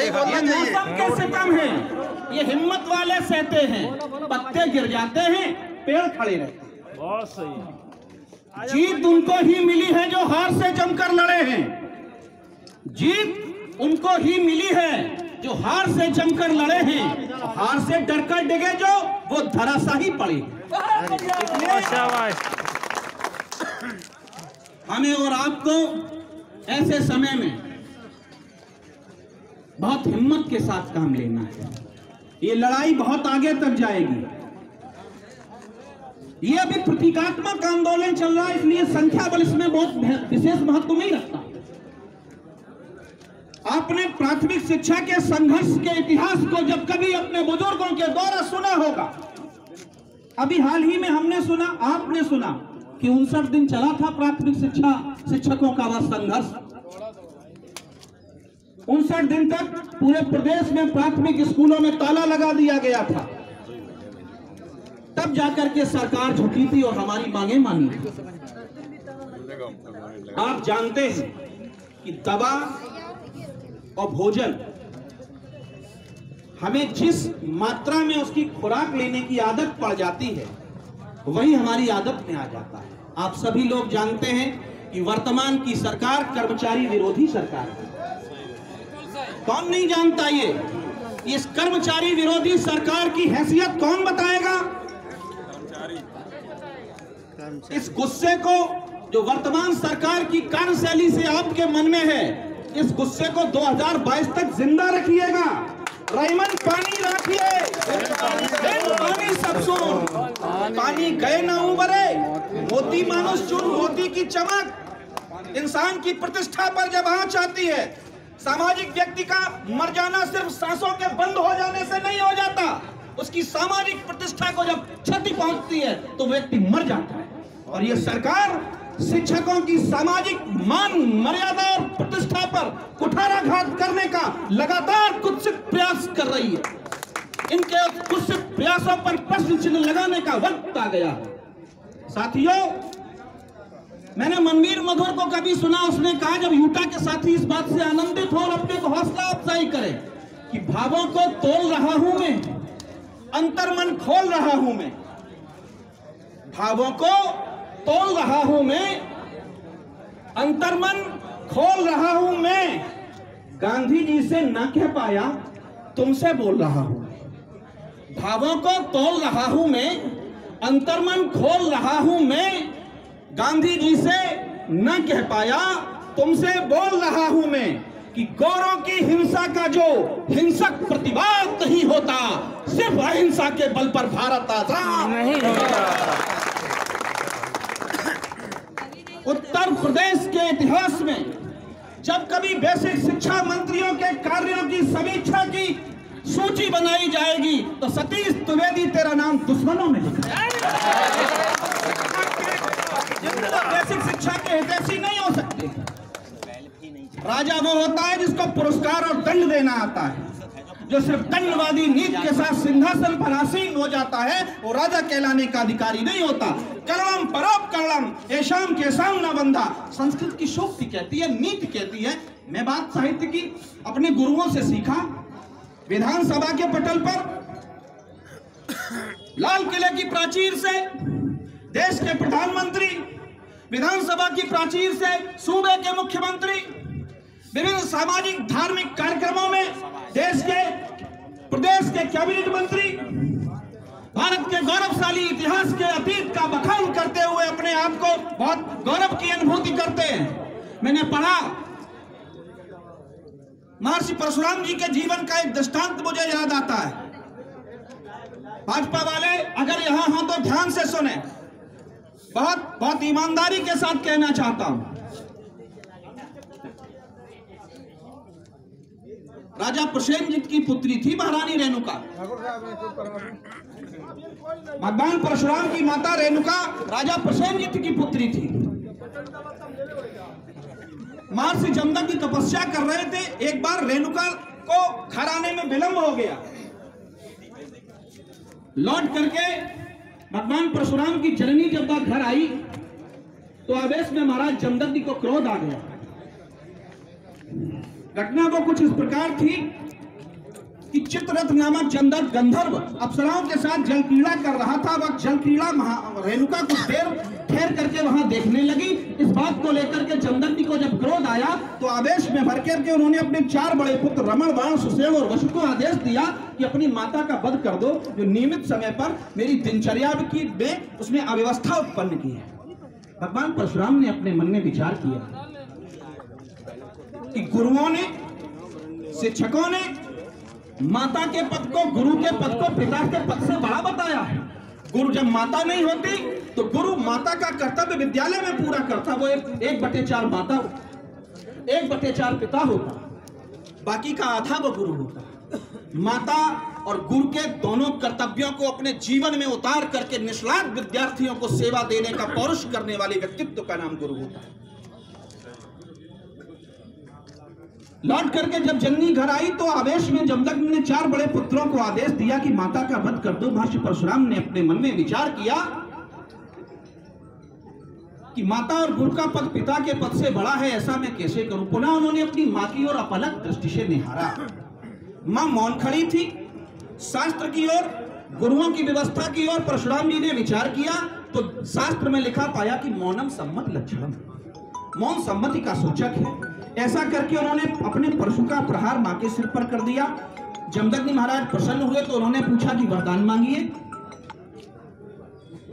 ये मौसम के सितम है, ये हिम्मत वाले सहते हैं, पत्ते गिर जाते हैं, पेड़ खड़े रहते हैं। बहुत सही। जीत उनको ही मिली है जो हार से जमकर लड़े हैं। जीत उनको ही मिली है जो हार से जमकर लड़े हैं। हार से डरकर डिगे जो वो धराशाही पड़े। हमें और आपको ऐसे समय में बहुत हिम्मत के साथ काम लेना है। ये लड़ाई बहुत आगे तक जाएगी। ये अभी प्रतीकात्मक आंदोलन चल रहा है, इसलिए संख्या बल इसमें बहुत विशेष महत्व नहीं रखता। आपने प्राथमिक शिक्षा के संघर्ष के इतिहास को जब कभी अपने बुजुर्गों के द्वारा सुना होगा, अभी हाल ही में हमने सुना, आपने सुना कि 59 दिन चला था प्राथमिक शिक्षकों का वह संघर्ष। 59 दिन तक पूरे प्रदेश में प्राथमिक स्कूलों में ताला लगा दिया गया था। तब जाकर के सरकार झुकी थी और हमारी मांगे मानी थी। आप जानते हैं कि दवा और भोजन, हमें जिस मात्रा में उसकी खुराक लेने की आदत पड़ जाती है, वही हमारी आदत में आ जाता है। आप सभी लोग जानते हैं कि वर्तमान की सरकार कर्मचारी विरोधी सरकार है। कौन नहीं जानता ये? इस कर्मचारी विरोधी सरकार की हैसियत कौन बताएगा? इस गुस्से को जो वर्तमान सरकार की कार्यशैली से आपके मन में है, इस गुस्से को 2022 तक जिंदा रखिएगा। रईमन पानी रखिए, पानी सब सुन, पानी गए ना उबरे, मोती मानुष चुन मोती की चमक। इंसान की प्रतिष्ठा पर जब आंच आती है, सामाजिक व्यक्ति का मर जाना सिर्फ सांसों के बंद हो जाने से नहीं हो जाता। उसकी सामाजिक प्रतिष्ठा को जब क्षति पहुंचती है तो व्यक्ति मर जाता है। और ये सरकार शिक्षकों की सामाजिक मान मर्यादा और प्रतिष्ठा पर कुठाराघात करने का लगातार कुत्सित प्रयास कर रही है। इनके कुत्सित प्रयासों पर प्रश्न चिन्ह लगाने का वक्त आ गया है। साथियों, मैंने मनवीर मधुर को कभी सुना, उसने कहा जब यूटा के साथी इस बात से आनंदित हो और अपने को हौसला अफजाई करें कि भावों को तोल रहा हूं मैं, अंतर्मन खोल रहा हूं मैं, भावों को तोल रहा हूं मैं, अंतर्मन खोल रहा हूं मैं, गांधी जी से न कह पाया तुमसे बोल रहा हूं। भावों को तोल रहा हूं मैं, अंतर्मन खोल रहा हूं मैं, गांधी जी से न कह पाया तुमसे बोल रहा हूं मैं कि गौरों की हिंसा का जो हिंसक प्रतिवाद नहीं होता, सिर्फ अहिंसा के बल पर भारत आजाद नहीं होता। उत्तर प्रदेश के इतिहास में जब कभी बेसिक शिक्षा मंत्रियों के कार्यों की समीक्षा की सूची बनाई जाएगी तो सतीश द्विवेदी तेरा नाम दुश्मनों में लिखा जाएगा। बेसिक शिक्षा के हितैषी नहीं हो सकते। राजा वो होता है जिसको पुरस्कार और दंड देना आता है। जो सिर्फ दंडवादी नीति के साथ सिंहासन पर आसीन हो जाता है, वो राजा कहलाने का अधिकारी नहीं होता। कर्णम परोपकर्णम येषाम केषाम न बंधा, संस्कृत की शोक्ति कहती है, नीति कहती है। मैं बात साहित्य की अपने गुरुओं से सीखा। विधानसभा के पटल पर लाल किले की प्राचीर से देश के प्रधानमंत्री, विधानसभा की प्राचीर से सूबे के मुख्यमंत्री, विभिन्न सामाजिक धार्मिक कार्यक्रमों में देश के प्रदेश के कैबिनेट मंत्री भारत के गौरवशाली इतिहास के अतीत का बखान करते हुए अपने आप को बहुत गौरव की अनुभूति करते हैं। मैंने पढ़ा, महर्षि परशुराम जी के जीवन का एक दृष्टांत मुझे याद आता है। भाजपा वाले अगर यहां हो तो ध्यान से सुने, बहुत बहुत ईमानदारी के साथ कहना चाहता हूं। राजा प्रसेनजीत की पुत्री थी महारानी रेणुका। भगवान परशुराम की माता रेणुका राजा प्रसेनजीत की पुत्री थी। महर्षि जमदग्नि की तपस्या कर रहे थे। एक बार रेणुका को घर आने में विलंब हो गया। लौट करके भगवान परशुराम की जननी जब तक घर आई तो आवेश में महाराज जमदग्नि को क्रोध आ गया। घटना वो कुछ इस प्रकार थी चित्ररथ नामक चंदन गंधर्व अप्सराओं के साथ जल क्रीड़ा कर रहा था। वह जल क्रीड़ा रेणुका कुछ देर ठहर करके वहां देखने लगी। इस बात को लेकर के चंदन को जब क्रोध आया तो आवेश में भर करके उन्होंने अपने 4 बड़े पुत्र रमण, बाण, सुषेण और वसु को आदेश दिया कि अपनी माता का वध कर दो, जो नियमित समय पर मेरी दिनचर्या की में उसने अव्यवस्था उत्पन्न की है। भगवान परशुराम ने अपने मन में विचार किया कि गुरुओं ने, शिक्षकों ने माता के पद को, गुरु के पद को पिता के पद से बड़ा बताया है। गुरु जब माता नहीं होती तो गुरु माता का कर्तव्य विद्यालय में पूरा करता। वो 1/4 माता, 1/4 पिता होता, बाकी का आधा वो गुरु होता। माता और गुरु के दोनों कर्तव्यों को अपने जीवन में उतार करके निष्णात विद्यार्थियों को सेवा देने का पौरुष करने वाले व्यक्तित्व का नाम गुरु होता है। लौट करके जब जननी घर आई तो आवेश में जमदग्नि ने 4 बड़े पुत्रों को आदेश दिया कि माता का वध कर दो। महर्षि परशुराम ने अपने मन में विचार किया कि माता और गुरु का पद पिता के पद से बड़ा है, ऐसा मैं कैसे करूं। पुनः उन्होंने अपनी मां की ओर अपलक दृष्टि से निहारा। मां मौन खड़ी थी। शास्त्र की ओर, गुरुओं की व्यवस्था की ओर परशुराम जी ने विचार किया तो शास्त्र में लिखा पाया कि मौनम सम्मत लक्षणम, मौन सम्मति का सूचक है। ऐसा करके उन्होंने अपने परशु का प्रहार मां के सिर पर कर दिया। जमदग्नि महाराज प्रसन्न हुए तो उन्होंने पूछा कि वरदान मांगिए।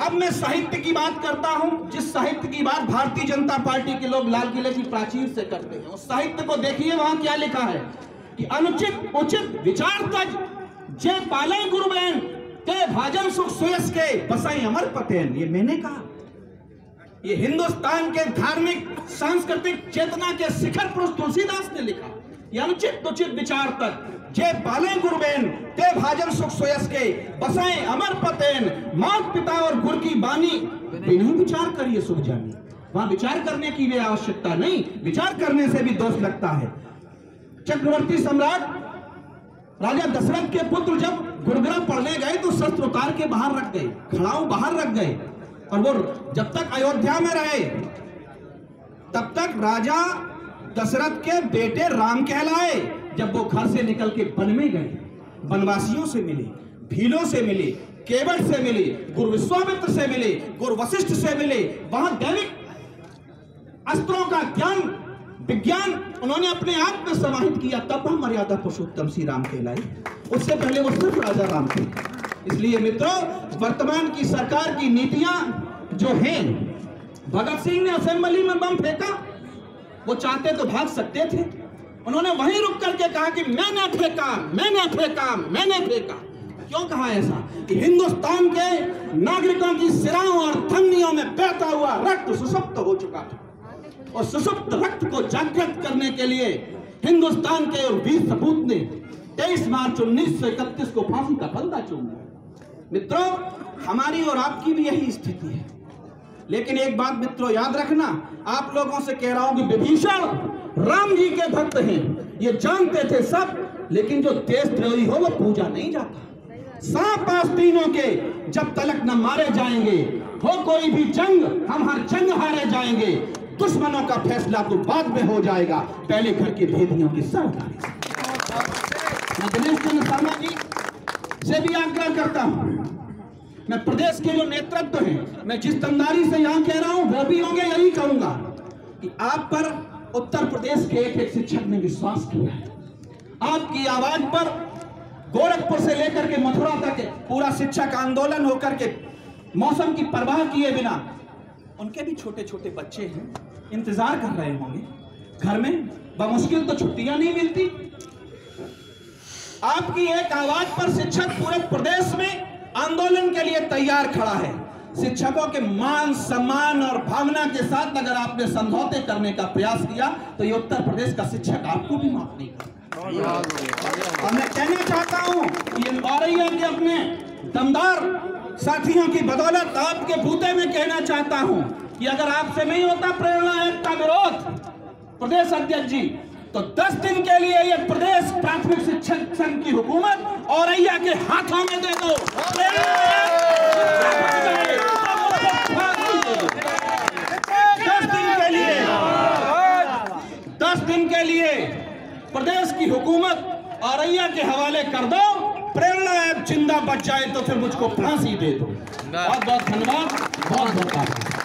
अब मैं साहित्य की बात करता हूं, जिस साहित्य की बात भारतीय जनता पार्टी के लोग लाल किले की प्राचीर से करते हैं। उस साहित्य को देखिए, वहां क्या लिखा है कि अनुचित उचित विचार तज जे पाले गुरुबेन ते भाजन सुख सुयस के बसाई अमर पतेन। ये मैंने कहा, ये हिंदुस्तान के धार्मिक सांस्कृतिक चेतना के शिखर पुरुष तुलसीदास ने लिखा। ये अनुचित उचित विचार तक जे पाले गुरुबेन ते भाजन सुख सोयस के बसाए अमर पतेन। मात पिता और गुरु की बानी बिना विचार करिए सुख जानी। वहां विचार करने की भी आवश्यकता नहीं, विचार करने से भी दोष लगता है। चक्रवर्ती सम्राट राजा दशरथ के पुत्र जब गुरुग्रह पढ़ने गए तो शस्त्र उतार के बाहर रख गए, खड़ाऊ बाहर रख गए, और वो जब तक अयोध्या में रहे तब तक राजा दशरथ के बेटे राम कहलाए। जब वो घर से निकल के वन में गए, वनवासियों से मिले, भीलों से मिले, केवट से मिले, गुरु विश्वामित्र से मिले, गुरु वशिष्ठ से मिले, वहां दैविक अस्त्रों का ज्ञान विज्ञान उन्होंने अपने आप में समाहित किया, तब हम मर्यादा पुरुषोत्तम श्री राम कहलाए। उससे पहले वो सिर्फ राजा राम थे। इसलिए मित्रों, वर्तमान की सरकार की नीतियां जो हैं, भगत सिंह ने असेंबली में बम फेंका, वो चाहते तो भाग सकते थे, उन्होंने वहीं रुक करके कहा कि मैंने फेंका, मैंने फेंका, मैंने फेंका। क्यों कहा ऐसा? कि हिंदुस्तान के नागरिकों की सिराओं और धमनियों में बहता हुआ रक्त सुषुप्त हो चुका था, और सुषुप्त रक्त को जागृत करने के लिए हिंदुस्तान के वीर सपूत ने 23 मार्च 1931 को फांसी का फंदा चूम दिया। मित्रों, हमारी और आपकी भी यही स्थिति है। लेकिन एक बात मित्रों याद रखना, आप लोगों से कह रहा हूं कि विभीषण राम जी के भक्त हैं, ये जानते थे सब, लेकिन जो देशद्रोही हो वो पूजा नहीं जाता। सांप आस्तीनों के जब तलक न मारे जाएंगे, हो कोई भी जंग, हम हर जंग हारे जाएंगे। दुश्मनों का फैसला तो बाद में हो जाएगा, पहले घर के भेदियों की सरदारी। मैं दिनेश चंद्र शर्मा जी से भी आग्रह करता हूं, मैं प्रदेश के जो नेतृत्व हैं, मैं जिस दमदारी से यहां कह रहा हूं वो भी होंगे, यही कहूंगा कि आप पर उत्तर प्रदेश के एक एक शिक्षक ने विश्वास किया है। आपकी आवाज पर गोरखपुर से लेकर के मथुरा तक पूरा शिक्षक आंदोलन होकर के मौसम की परवाह किए बिना, उनके भी छोटे छोटे बच्चे हैं, इंतजार कर रहे होंगे घर में, बमुश्किल तो छुट्टियां नहीं मिलती। आपकी एक आवाज पर शिक्षक पूरे प्रदेश में आंदोलन के लिए तैयार खड़ा है। शिक्षकों के मान सम्मान और भावना के साथ अगर आपने समझौते करने का प्रयास किया तो ये उत्तर प्रदेश का शिक्षक आपको भी माफ नहीं करेगा। और मैं कहना चाहता हूं कि औरैया के अपने दमदार साथियों की बदौलत आपके बूते में कहना चाहता हूं कि अगर आपसे नहीं होता प्रेरणा एक्ट का विरोध प्रदेश अध्यक्ष जी, तो 10 दिन के लिए ये प्रदेश प्राथमिक शिक्षक संघ की हुकूमत औरैया के हाथों में दे दो। 10 दिन के लिए प्रदेश की हुकूमत औरैया के हवाले कर दो, प्रेरणा ऐप जिंदा बच जाए तो फिर मुझको फांसी दे दो। बहुत बहुत धन्यवाद, बहुत बहुत आभार।